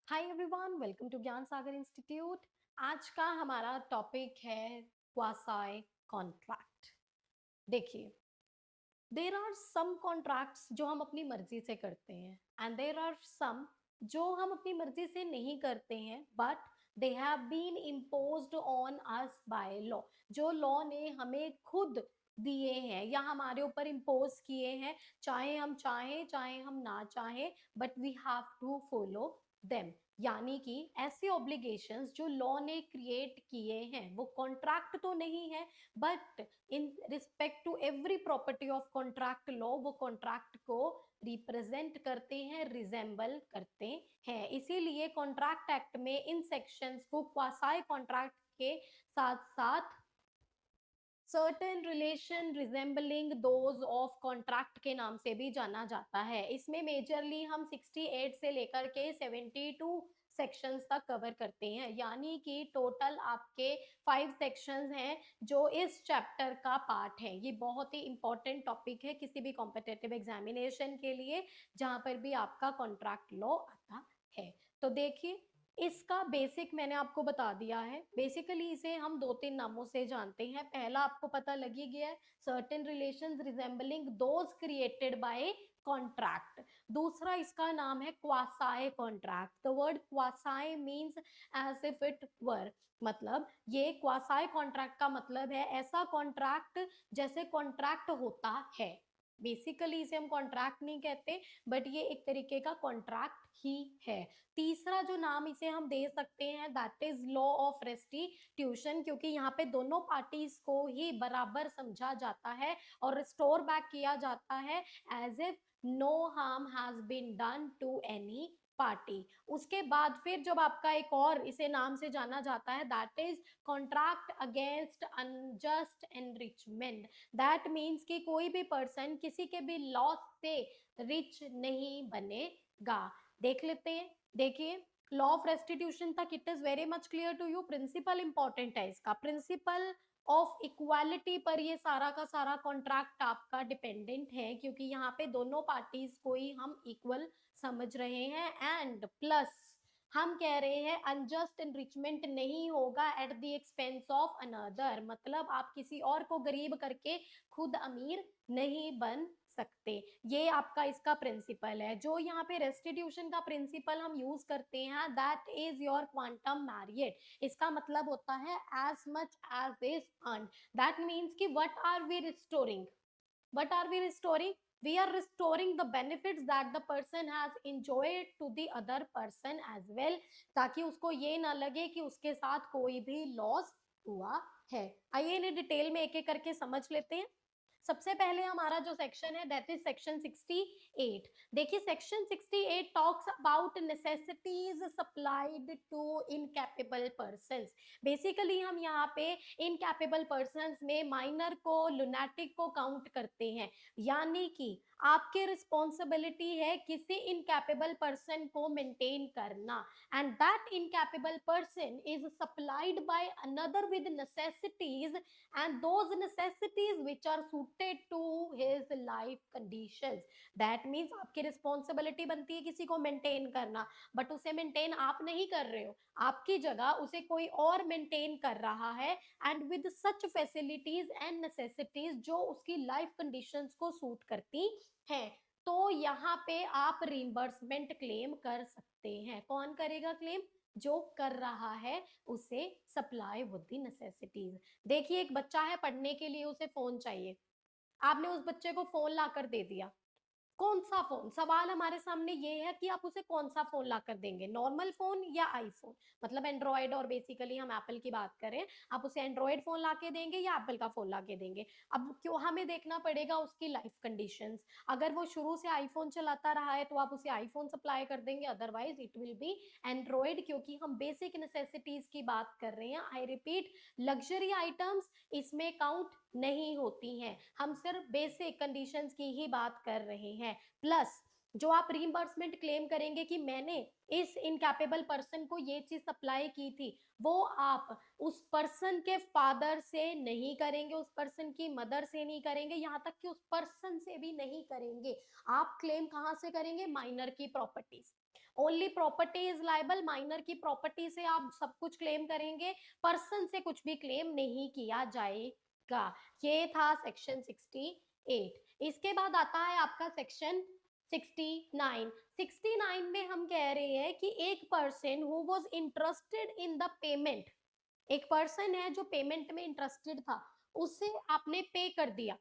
Hi everyone, welcome to ज्ञान सागर institute. आज का हमारा टॉपिक है क्वासाई कॉन्ट्रैक्ट। देखिए, देर आर सम कॉन्ट्रैक्ट्स जो हम अपनी मर्जी से करते हैं एंड देर आर सम जो हम अपनी मर्जी से नहीं करते हैं, but they have been imposed on us by law. जो लॉ ने हमें खुद दिए हैं या हमारे ऊपर इम्पोज किए हैं, चाहे हम चाहें चाहे हम ना चाहें, but we have to follow them. यानी कि ऐसे ऑब्लिगेशंस जो लॉ ने क्रिएट किए हैं, वो कॉन्ट्रैक्ट तो नहीं है, but in respect to every property of contract law वो कॉन्ट्रैक्ट को रिप्रेजेंट करते हैं, रिजेंबल करते हैं। इसीलिए कॉन्ट्रैक्ट एक्ट में इन सेक्शंस को क्वासाई कॉन्ट्रैक्ट के साथ साथ certain relation resembling those of contract के नाम से भी जाना जाता है। इसमें मेजरली हम 68 से लेकर के 72 सेक्शंस तक कवर करते हैं, यानी कि टोटल आपके 5 सेक्शंस हैं जो इस चैप्टर का पार्ट है। ये बहुत ही इंपॉर्टेंट टॉपिक है किसी भी कॉम्पिटिटिव एग्जामिनेशन के लिए, जहां पर भी आपका कॉन्ट्रैक्ट लॉ आता है। तो देखिए, इसका बेसिक मैंने आपको बता दिया है। बेसिकली इसे हम दो तीन नामों से जानते हैं। पहला आपको पता लग ही गया है, certain relations resembling those created by contract. दूसरा इसका नाम है quasi contract. The word quasi means as if it were, मतलब ये क्वासाई कॉन्ट्रैक्ट का मतलब है ऐसा कॉन्ट्रैक्ट जैसे कॉन्ट्रैक्ट होता है। बेसिकली इसे हम कॉन्ट्रैक्ट नहीं कहते, बट ये एक तरीके का कॉन्ट्रैक्ट ही है। तीसरा जो नाम इसे हम दे सकते हैं, that is law of restitution, क्योंकि यहाँ पे दोनों पार्टीज को ही बराबर समझा जाता है और रिस्टोर बैक किया जाता है as if no harm has been done to any party. उसके बाद फिर जब आपका एक और इसे नाम से जाना जाता है, that is contract against unjust enrichment. That means कि कोई भी पर्सन किसी के भी लॉस से रिच नहीं बनेगा। देख लेते हैं। देखिए, लॉ ऑफ रेस्टिट्यूशन तक it is very much clear to you. Principle important है इसका, प्रिंसिपल ऑफ इक्वालिटी पर ये सारा का सारा कॉन्ट्रैक्ट आपका डिपेंडेंट है, क्योंकि यहाँ पे दोनों पार्टीज को ही हम इक्वल समझ रहे हैं। एंड प्लस हम कह रहे हैं अनजस्ट एनरिचमेंट नहीं होगा at the expense of another, मतलब आप किसी और को गरीब करके खुद अमीर नहीं बन सकते। ये आपका इसका प्रिंसिपल है। जो यहाँ पे रेस्टिट्यूशन का प्रिंसिपल हम यूज करते हैं, that is your quantum meruit. इसका मतलब होता है as much as is earn. That means कि what are we restoring, what are we restoring? We are restoring the benefits that the person has enjoyed to the other person as well, ताकि उसको ये ना लगे कि उसके साथ कोई भी लॉस हुआ है। आइए इन्हें डिटेल में एक एक करके समझ लेते हैं। सबसे पहले हमारा जो सेक्शन है, दैट इज सेक्शन 68। देखिए, section 68 talks about necessities supplied to incapable persons. Basically हम यहाँ पे इनकैपेबल पर्संस में माइनर को, लुनाटिक को काउंट करते हैं। यानी कि आपकी रिस्पॉन्सिबिलिटी है किसी इनकैपेबल पर्सन को मेंटेन करना, and that incapable person is supplied by another with necessities, and those necessities which are suited to his life conditions। that means आपकी रिस्पॉन्सिबिलिटी बनती है किसी को मेंटेन करना, बट उसे मेंटेन आप नहीं कर रहे हो, आपकी जगह उसे कोई और मेंटेन कर रहा है, and with such facilities and necessities जो उसकी लाइफ कंडीशंस को सूट करती हैं। तो यहाँ पे आप रिम्बर्समेंट क्लेम कर सकते हैं। कौन करेगा क्लेम? जो कर रहा है उसे सप्लाई विद द नेसेसिटीज। देखिए, एक बच्चा है, पढ़ने के लिए उसे फोन चाहिए, आपने उस बच्चे को फोन लाकर दे दिया। कौन सा फोन? सवाल हमारे सामने ये है कि आप उसे कौन सा फोन ला कर देंगे, नॉर्मल फोन या आईफोन, मतलब एंड्रॉयड, और बेसिकली हम एप्पल की बात करें, आप उसे एंड्रॉयड फोन ला के देंगे या एप्पल का फोन ला के देंगे? अब क्यों, हमें देखना पड़ेगा उसकी लाइफ कंडीशंस। अगर वो शुरू से आईफोन चलाता रहा है तो आप उसे आईफोन सप्लाई कर देंगे, otherwise it will be Android, क्योंकि हम बेसिक नेसेसिटीज की बात कर रहे हैं। आई रिपीट, लग्जरी आइटम्स इसमें काउंट नहीं होती हैं, हम सिर्फ बेसिक कंडीशंस की ही बात कर रहे हैं। प्लस जो आप रीइंबर्समेंट क्लेम करेंगे कि मैंने इस इनकैपेबल पर्सन को ये चीज सप्लाई की थी, वो आप उस पर्सन के फादर से नहीं करेंगे, उस पर्सन की मदर से नहीं करेंगे, यहाँ तक कि उस पर्सन से भी नहीं करेंगे। आप क्लेम कहाँ से करेंगे? माइनर की properties. Only property is liable, minor की प्रॉपर्टी से आप सब कुछ क्लेम करेंगे, पर्सन से कुछ भी क्लेम नहीं किया जाएगा। ये था सेक्शन 68। इसके बाद आता है आपका सेक्शन 69। 69 में हम कह रहे हैं कि एक person who was interested in the payment, एक पर्सन है जो पेमेंट में इंटरेस्टेड था, उसे आपने पे कर दिया,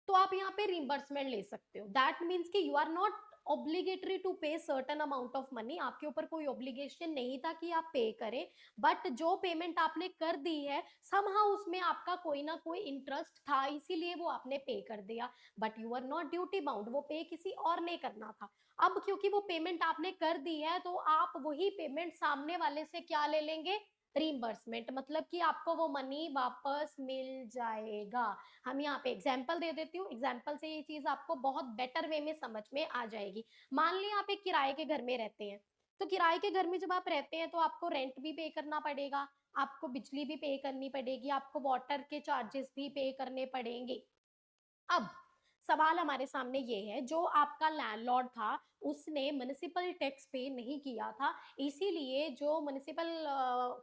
तो आप यहाँ पे रिम्बर्समेंट ले सकते हो। दैट मीन्स कि you are not obligatory to pay certain amount of money, आपके ऊपर कोई ऑब्लिगेशन नहीं था कि आप पे करें, बट जो पेमेंट आपने कर दी है समहाउ उसमें आपका कोई ना कोई इंटरेस्ट था, इसीलिए वो आपने पे कर दिया, but you are not duty bound, वो पे किसी और ने करना था। अब क्योंकि वो पेमेंट आपने कर दी है तो आप वही पेमेंट सामने वाले से क्या ले लेंगे, रीइंबर्समेंट, मतलब कि आपको वो मनी वापस मिल जाएगा। हम यहाँ पे एग्जाम्पल दे देती हूँ, एग्जाम्पल से ये चीज आपको बहुत बेटर वे में समझ में आ जाएगी। मान लिया आप एक किराए के घर में रहते हैं, तो किराए के घर में जब आप रहते हैं तो आपको रेंट भी पे करना पड़ेगा, आपको बिजली भी पे करनी पड़ेगी, आपको वाटर के चार्जेस भी पे करने पड़ेंगे। अब सवाल हमारे सामने ये है, जो आपका लैंडलॉर्ड था उसने म्युनिसिपल टैक्स पे नहीं किया था, इसीलिए जो म्युनिसिपल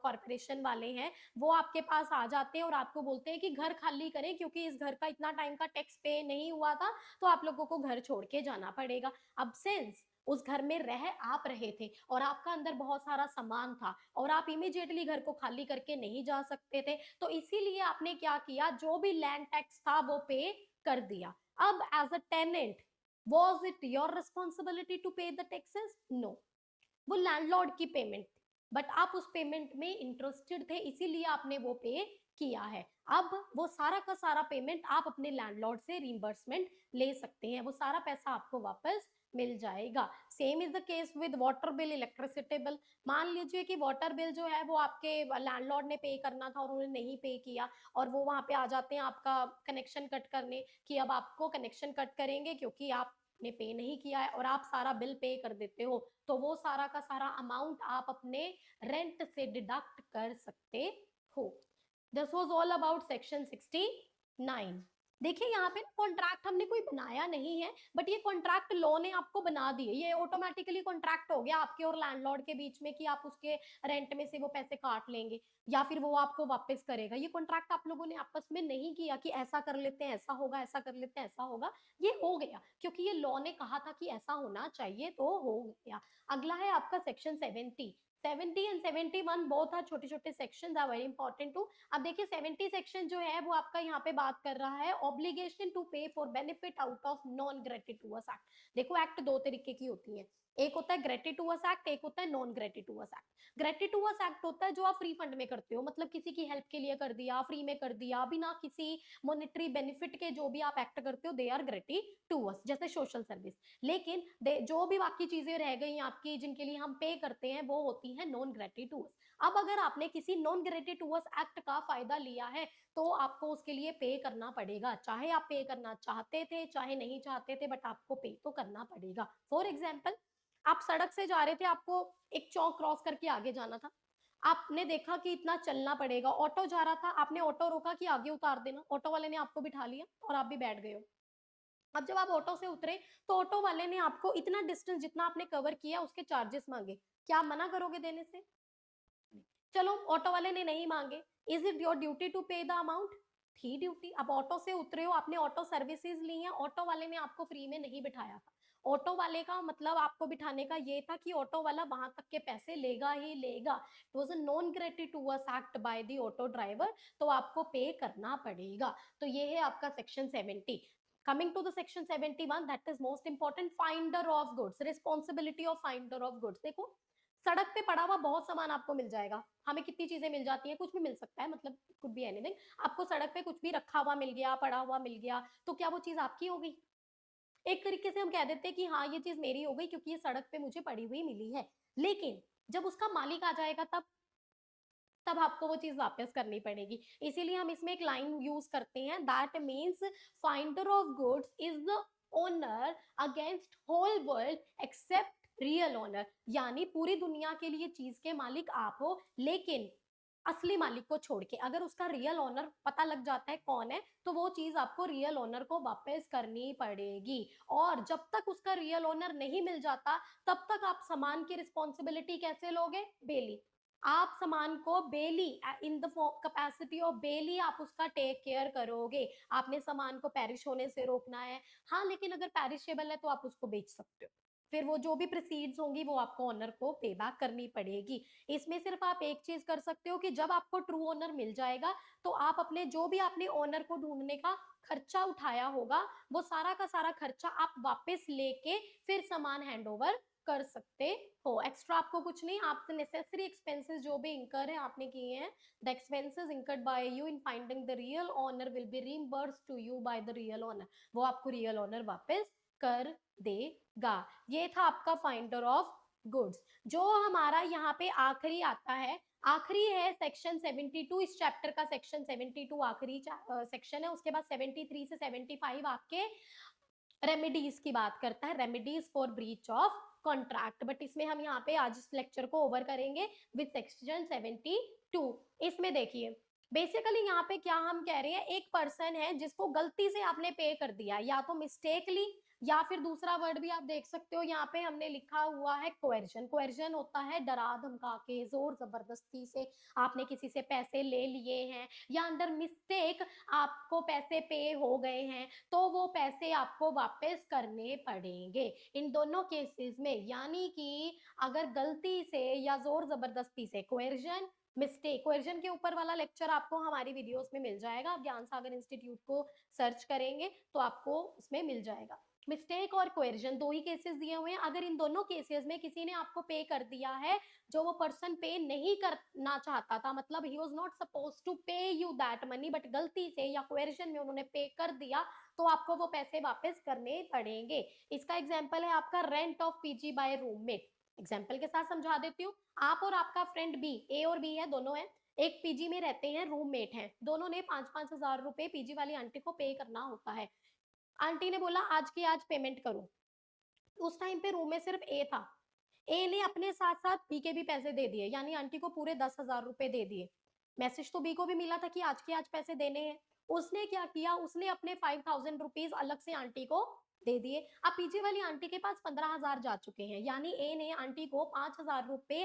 कॉर्पोरेशन वाले हैं वो आपके पास आ जाते हैं और आपको बोलते हैं कि घर खाली करें क्योंकि इस घर का इतना टाइम का टैक्स पे नहीं हुआ था, तो आप लोगों को घर छोड़ के जाना पड़ेगा। अब सिंस उस घर में रह आप रहे थे और आपका अंदर बहुत सारा सामान था और आप इमीडिएटली घर को खाली करके नहीं जा सकते थे, तो इसीलिए आपने क्या किया, जो भी लैंड टैक्स था वो पे कर दिया। अब as a tenant was it your responsibility to pay the taxes? No, वो लैंडलॉर्ड की पेमेंट थी, बट आप उस पेमेंट में इंटरेस्टेड थे इसीलिए आपने वो पे किया है। अब वो सारा का सारा पेमेंट आप अपने लैंडलॉर्ड से रिम्बर्समेंट ले सकते हैं, वो सारा पैसा आपको वापस मिल जाएगा। Same is the case with water bill, electricity bill. मान लीजिए कि वाटर बिल जो है वो आपके लैंडलॉर्ड ने पे करना था और उन्होंने नहीं पे किया, और वो वहां पे आ जाते हैं आपका कनेक्शन कट करने कि अब आपको कनेक्शन कट करेंगे क्योंकि आपने पे नहीं किया है, और आप सारा बिल पे कर देते हो, तो वो सारा का सारा अमाउंट आप अपने रेंट से डिडक्ट कर सकते हो। This was all about section 69। देखिए यहाँ पे कॉन्ट्रैक्ट हमने कोई बनाया नहीं है, बट ये कॉन्ट्रैक्ट लॉ ने आपको बना दिए, ये ऑटोमेटिकली कॉन्ट्रैक्ट हो गया आपके और लैंडलॉर्ड के बीच में कि आप उसके रेंट में से वो पैसे काट लेंगे या फिर वो आपको वापस करेगा। ये कॉन्ट्रैक्ट आप लोगों ने आपस में नहीं किया कि ऐसा कर लेते हैं ऐसा होगा, ऐसा कर लेते हैं ऐसा होगा, ये हो गया क्योंकि ये लॉ ने कहा था कि ऐसा होना चाहिए तो हो गया। अगला है आपका सेक्शन 70। 70 एंड 71 बोथ आर छोटे छोटे section, are very important too. अब देखिए 70 सेक्शन जो है वो आपका यहाँ पे बात कर रहा है obligation to pay for benefit out of non gratuitous act. देखो एक्ट दो तरीके की होती है, एक होता है ग्रेटिटुअस एक्ट, एक होता है नॉन ग्रेटिटुअस एक्ट। ग्रेटिटुअस एक्ट होता है जो आप फ्री फंड में करते हो, मतलब किसी की हेल्प के लिए कर दिया, फ्री में कर दिया, बिना किसी मॉनेटरी बेनिफिट के जो भी आप एक्ट करते हो दे आर ग्रेटिटुअस, जैसे सोशल सर्विस। लेकिन जो भी बाकी चीजें रह गई आपकी जिनके लिए हम पे करते हैं वो होती है नॉन ग्रेटिटुअस। अब अगर आपने किसी नॉन ग्रेटिटुअस एक्ट का फायदा लिया है तो आपको उसके लिए पे करना पड़ेगा, चाहे आप पे करना चाहते थे चाहे नहीं चाहते थे, बट आपको पे तो करना पड़ेगा। फॉर एग्जाम्पल, आप सड़क से जा रहे थे, आपको एक चौक क्रॉस करके आगे जाना था, आपने देखा कि इतना चलना पड़ेगा, ऑटो जा रहा था, आपने ऑटो रोका कि आगे उतार देना, ऑटो वाले ने आपको बिठा लिया और आप भी बैठ गए हो। अब जब आप ऑटो से उतरे तो ऑटो वाले ने आपको इतना डिस्टेंस जितना आपने कवर किया उसके चार्जेस मांगे, क्या आप मना करोगे देने से? चलो ऑटो वाले ने नहीं मांगे, is it your duty to pay the amount? थी ड्यूटी। अब ऑटो से उतरे हो, आपने ऑटो सर्विसेज ली हैं, ऑटो वाले ने आपको फ्री में नहीं बिठाया था, ऑटो वाले का मतलब आपको बिठाने का ये था कि ऑटो वाला वहां तक के पैसे लेगा ही लेगा, it was a non gratuitous act by the auto driver, तो आपको पे करना पड़ेगा। तो ये है आपका section 70। coming to the section 71, that is most important, finder of goods, responsibility of finder of goods। देखो सड़क पे पड़ा हुआ बहुत सामान आपको मिल जाएगा, हमें कितनी चीजें मिल जाती हैं, कुछ भी मिल सकता है, मतलब कुछ भी एनीथिंग, आपको सड़क पे कुछ भी रखा हुआ मिल गया, पड़ा हुआ मिल गया, तो क्या वो चीज आपकी हो गई? एक तरीके से हम कह देते हैं कि हाँ ये चीज मेरी हो गई क्योंकि ये सड़क पे मुझे पड़ी हुई मिली है। लेकिन जब उसका मालिक आ जाएगा तब आपको वो चीज वापस करनी पड़ेगी, इसीलिए हम इसमें एक लाइन यूज करते हैं, that means finder of goods is the owner against whole world except real owner, यानी पूरी दुनिया के लिए चीज के मालिक आप हो, लेकिन असली मालिक को छोड़ के। अगर उसका रियल ओनर पता लग जाता है कौन है, तो वो चीज आपको रियल ओनर को वापस करनी पड़ेगी। और जब तक उसका रियल ओनर नहीं मिल जाता, तब तक आप सामान की रिस्पॉन्सिबिलिटी कैसे लोगे? बेली। आप सामान को bailee, in the capacity of bailee आप उसका टेक केयर करोगे। आपने सामान को पेरिश होने से रोकना है। हाँ, लेकिन अगर पेरिशेबल है तो आप उसको बेच सकते हो, फिर वो जो भी प्रोसीड्स होंगी वो आपको ओनर को पे बैक करनी पड़ेगी। इसमें सिर्फ आप एक चीज कर सकते हो कि जब आपको ट्रू ओनर मिल जाएगा, तो आप अपने जो भी आपने ओनर को ढूंढने का खर्चा उठाया होगा, वो सारा का सारा खर्चा आप वापस लेके फिर सामान हैंड ओवर कर सकते हो। एक्स्ट्रा आपको कुछ नहीं, आप नेसेसरी एक्सपेंसेस जो भी इंकर है आपने किए हैं, the expenses incurred by you in finding the real owner will be reimbursed to you by the real owner. वो आपको रियल ओनर वापस कर देगा। ये था आपका फाइंडर ऑफ गुड्स। जो हमारा यहाँ पे आखिरी आता है, आखिरी है सेक्शन 72, इस चैप्टर का सेक्शन 72 आखिरी सेक्शन है। उसके बाद 73 से 75 आपके रेमेडीज की बात करता है, remedies for breach of contract. But इसमें हम यहाँ पे आज इस लेक्चर को ओवर करेंगे विद सेक्शन 72। इसमें देखिए बेसिकली यहाँ पे क्या हम कह रहे हैं, एक पर्सन है जिसको गलती से आपने पे कर दिया, या तो मिस्टेकली, या फिर दूसरा वर्ड भी आप देख सकते हो यहाँ पे हमने लिखा हुआ है कोएर्जन। कोएर्जन होता है डरा धमका के, जोर जबरदस्ती से आपने किसी से पैसे ले लिए हैं, या अंडर मिस्टेक आपको पैसे पे हो गए हैं, तो वो पैसे आपको वापस करने पड़ेंगे इन दोनों केसेस में। यानी कि अगर गलती से या जोर जबरदस्ती से, कोएर्जन, मिस्टेक। कोएर्जन के ऊपर वाला लेक्चर आपको हमारी वीडियोस में मिल जाएगा, आप ज्ञान सागर इंस्टीट्यूट को सर्च करेंगे तो आपको उसमें मिल जाएगा। मिस्टेक और कोएर्जन दो ही केसेस दिए हुए हैं। अगर इन दोनों केसेस में किसी ने आपको पे कर दिया है जो वो पर्सन पे नहीं करना चाहता था, मतलब he was not suppose to pay you that money, but गलती से या कोएर्जन में उन्होंने पे कर दिया, तो आपको वो पैसे वापस करने पड़ेंगे। इसका एग्जाम्पल है आपका rent of PG by roommate. Example के साथ समझा देती हूँ। आप और आपका फ्रेंड बी, ए और बी है, दोनों है, एक पीजी में रहते हैं, रूममेट हैं, दोनों ने 5-5 हजार रुपए पीजी वाली आंटी को पे करना होता है। आंटी ने बोला आज की आज पेमेंट करो। उस टाइम पे रूम में सिर्फ ए था। ए ने अपने साथ साथ बी के भी पैसे दे दिए, यानी आंटी को पूरे 10 हजार रुपए दे दिए। मैसेज तो बी को भी मिला था कि आज के आज पैसे देने हैं। उसने क्या किया, उसने अपने 5000 रुपीज अलग से आंटी को दे दिए। अब पीछे वाली आंटी के पास 15 हजार जा चुके हैं, यानी ए ने आंटी को 5000 रुपए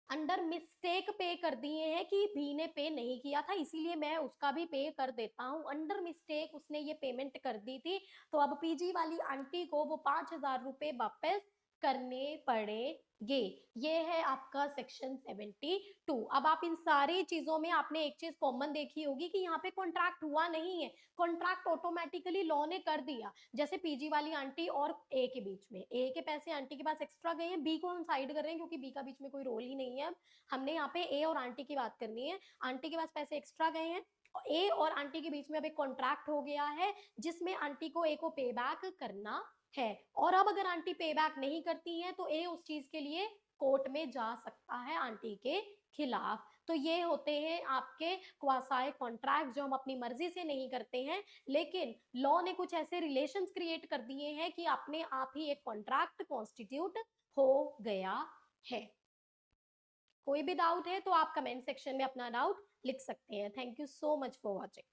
अंडर मिस्टेक पे कर दिए हैं कि बी ने पे नहीं किया था, इसीलिए मैं उसका भी पे कर देता हूँ। अंडर मिस्टेक उसने ये पेमेंट कर दी थी, तो अब पीजी वाली आंटी को वो 5000 रुपए वापस करने पड़ेंगे। ये है आपका सेक्शन 72। अब आप इन सारी चीजों में आपने एक चीज कॉमन देखी होगी कि यहाँ पे कॉन्ट्रैक्ट हुआ नहीं है, कॉन्ट्रैक्ट ऑटोमेटिकली लॉ ने कर दिया। जैसे पीजी वाली आंटी और ए के बीच में, ए के पैसे आंटी के पास एक्स्ट्रा गए हैं, बी को हम साइड कर रहे हैं क्योंकि बी का बीच में कोई रोल ही नहीं है। हमने यहाँ पे ए और आंटी की बात करनी है। आंटी के पास पैसे एक्स्ट्रा गए हैं, ए और आंटी के बीच में अब एक कॉन्ट्रैक्ट हो गया है जिसमें आंटी को ए को पे बैक करना है। और अब अगर आंटी पे बैक नहीं करती है तो ए उस चीज के लिए कोर्ट में जा सकता है आंटी के खिलाफ। तो ये होते हैं आपके क्वासाई कॉन्ट्रैक्ट जो हम अपनी मर्जी से नहीं करते हैं, लेकिन लॉ ने कुछ ऐसे रिलेशंस क्रिएट कर दिए हैं कि अपने आप ही एक कॉन्ट्रैक्ट कॉन्स्टिट्यूट हो गया है। कोई भी डाउट है तो आप कमेंट सेक्शन में अपना डाउट लिख सकते हैं। Thank you so much for watching.